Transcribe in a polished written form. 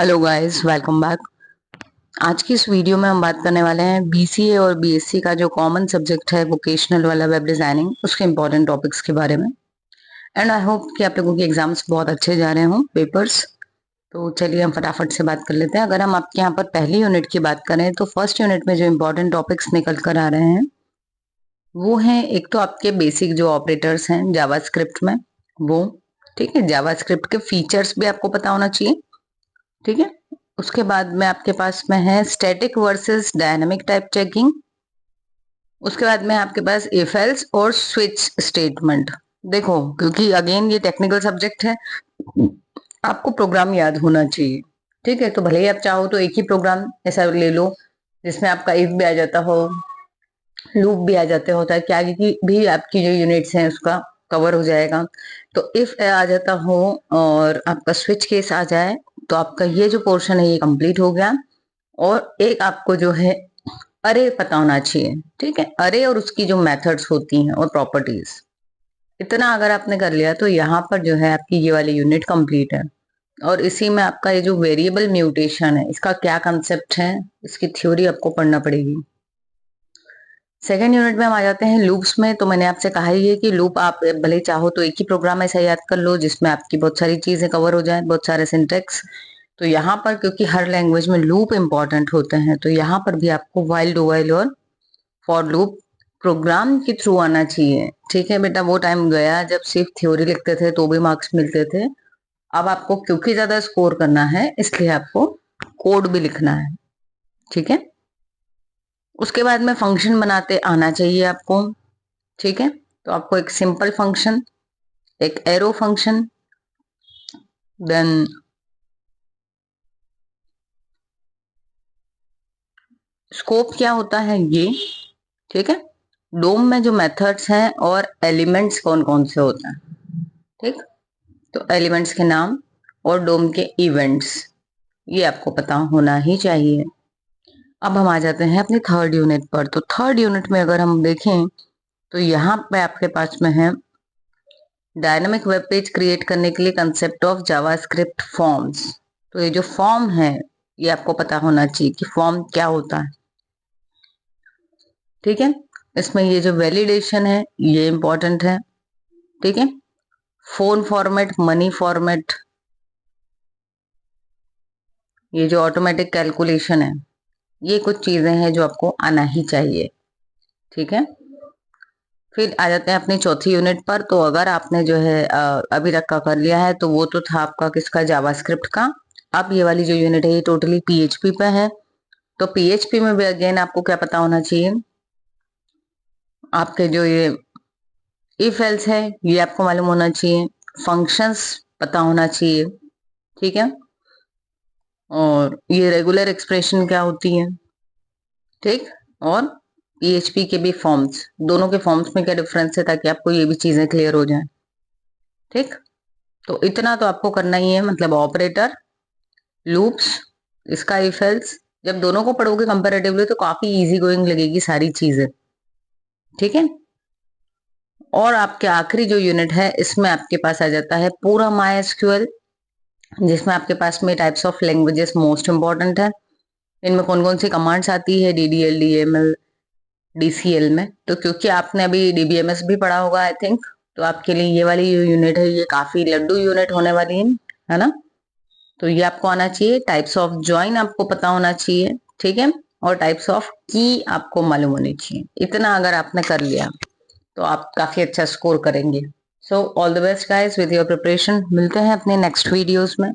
Hello guys, welcome back. आज की इस वीडियो में हम बात करने वाले हैं बीसीए और बीएससी का जो कॉमन सब्जेक्ट है वोकेशनल वाला वेब डिजाइनिंग, उसके इंपॉर्टेंट टॉपिक्स के बारे में। एंड आई होप कि आप लोगों के एग्जाम्स बहुत अच्छे जा रहे हों, पेपर्स। तो चलिए हम फटाफट से बात कर लेते हैं। अगर हम आपके यहाँ पर पहली यूनिट की बात करें तो फर्स्ट यूनिट में जो इंपॉर्टेंट टॉपिक्स निकल कर आ रहे हैं वो हैं, एक तो आपके बेसिक जो ऑपरेटर्स हैं जावास्क्रिप्ट में, वो ठीक है। जावास्क्रिप्ट के फीचर्स भी आपको पता होना चाहिए, ठीक है। उसके बाद में आपके पास में है static versus dynamic type checking. उसके बाद में आपके पास इफ एल्स और स्विच स्टेटमेंट। देखो, क्योंकि अगेन ये टेक्निकल सब्जेक्ट है, आपको प्रोग्राम याद होना चाहिए, ठीक है। तो भले ही आप चाहो तो एक ही प्रोग्राम ऐसा ले लो जिसमें आपका इफ भी आ जाता हो, लूप भी आ जाते हो, ताकि आगे की भी आपकी जो यूनिट्स हैं उसका कवर हो जाएगा। तो इफ आ जाता हो और आपका स्विच केस आ जाए तो आपका ये जो पोर्शन है ये कंप्लीट हो गया। और एक आपको जो है अरे पता होना चाहिए, ठीक है। अरे और उसकी जो मेथड्स होती हैं और प्रॉपर्टीज, इतना अगर आपने कर लिया तो यहाँ पर जो है आपकी ये वाली यूनिट कंप्लीट है। और इसी में आपका ये जो वेरिएबल म्यूटेशन है, इसका क्या कंसेप्ट है, इसकी थ्योरी आपको पढ़ना पड़ेगी। सेकेंड यूनिट में हम आ जाते हैं लूप्स में। तो मैंने आपसे कहा ही है कि लूप आप भले चाहो तो एक ही प्रोग्राम ऐसा याद कर लो जिसमें आपकी बहुत सारी चीजें कवर हो जाए, बहुत सारे सिंटेक्स। तो यहाँ पर क्योंकि हर लैंग्वेज में लूप इंपॉर्टेंट होते हैं तो यहाँ पर भी आपको व्हाइल, डू व्हाइल और फॉर लूप प्रोग्राम के थ्रू आना चाहिए, ठीक है बेटा। वो टाइम गया जब सिर्फ थ्योरी लिखते थे तो भी मार्क्स मिलते थे। अब आपको क्योंकि ज्यादा स्कोर करना है इसलिए आपको कोड भी लिखना है, ठीक है। उसके बाद में फंक्शन बनाते आना चाहिए आपको, ठीक है। तो आपको एक सिंपल फंक्शन, एक एरो फंक्शन, देन स्कोप क्या होता है ये, ठीक है। डोम में जो मेथड्स हैं और एलिमेंट्स कौन कौन से होते हैं, ठीक। तो एलिमेंट्स के नाम और डोम के इवेंट्स, ये आपको पता होना ही चाहिए। अब हम आ जाते हैं अपनी थर्ड यूनिट पर। तो थर्ड यूनिट में अगर हम देखें तो यहाँ पे आपके पास में है डायनामिक वेब पेज क्रिएट करने के लिए कंसेप्ट ऑफ जावास्क्रिप्ट फॉर्म्स। तो ये जो फॉर्म है ये आपको पता होना चाहिए कि फॉर्म क्या होता है, ठीक है। इसमें ये जो वैलिडेशन है ये इंपॉर्टेंट है, ठीक है। फोन फॉर्मेट, मनी फॉर्मेट, ये जो ऑटोमेटिक कैलकुलेशन है, ये कुछ चीजें हैं जो आपको आना ही चाहिए, ठीक है। फिर आ जाते हैं अपनी चौथी यूनिट पर। तो अगर आपने जो है अभी तक का कर लिया है तो वो तो था आपका किसका, जावास्क्रिप्ट का। अब ये वाली जो यूनिट है ये टोटली पीएचपी पे है। तो पीएचपी में भी अगेन आपको क्या पता होना चाहिए, आपके जो ये इफ एल्स है ये आपको मालूम होना चाहिए, फंक्शंस पता होना चाहिए, ठीक है। और ये रेगुलर एक्सप्रेशन क्या होती है, ठीक। और पीएचपी के भी फॉर्म्स, दोनों के फॉर्म्स में क्या डिफरेंस है, ताकि आपको ये भी चीजें क्लियर हो जाए, ठीक। तो इतना तो आपको करना ही है, मतलब ऑपरेटर, लूप्स, इसका इफ एल्स। जब दोनों को पढ़ोगे कंपैरेटिवली तो काफी इजी गोइंग लगेगी सारी चीजें, ठीक है। और आपके आखिरी जो यूनिट है इसमें आपके पास आ जाता है पूरा माई एसक्यूएल, जिसमें आपके पास में types of languages most important है। इनमें कौन कौन सी कमांड्स आती है, डीडीएल, डीएमएल, डीसीएल में। तो क्योंकि आपने अभी डीबीएमएस भी पढ़ा होगा आई थिंक, तो आपके लिए ये वाली यूनिट है ये काफी लड्डू यूनिट होने वाली है ना। तो ये आपको आना चाहिए। टाइप्स ऑफ ज्वाइन आपको पता होना चाहिए, ठीक है। और टाइप्स ऑफ की आपको मालूम होनी चाहिए। इतना अगर आपने कर लिया तो आप काफी अच्छा स्कोर करेंगे। So all the best guys with your preparation. मिलते हैं अपने नेक्स्ट वीडियोस में।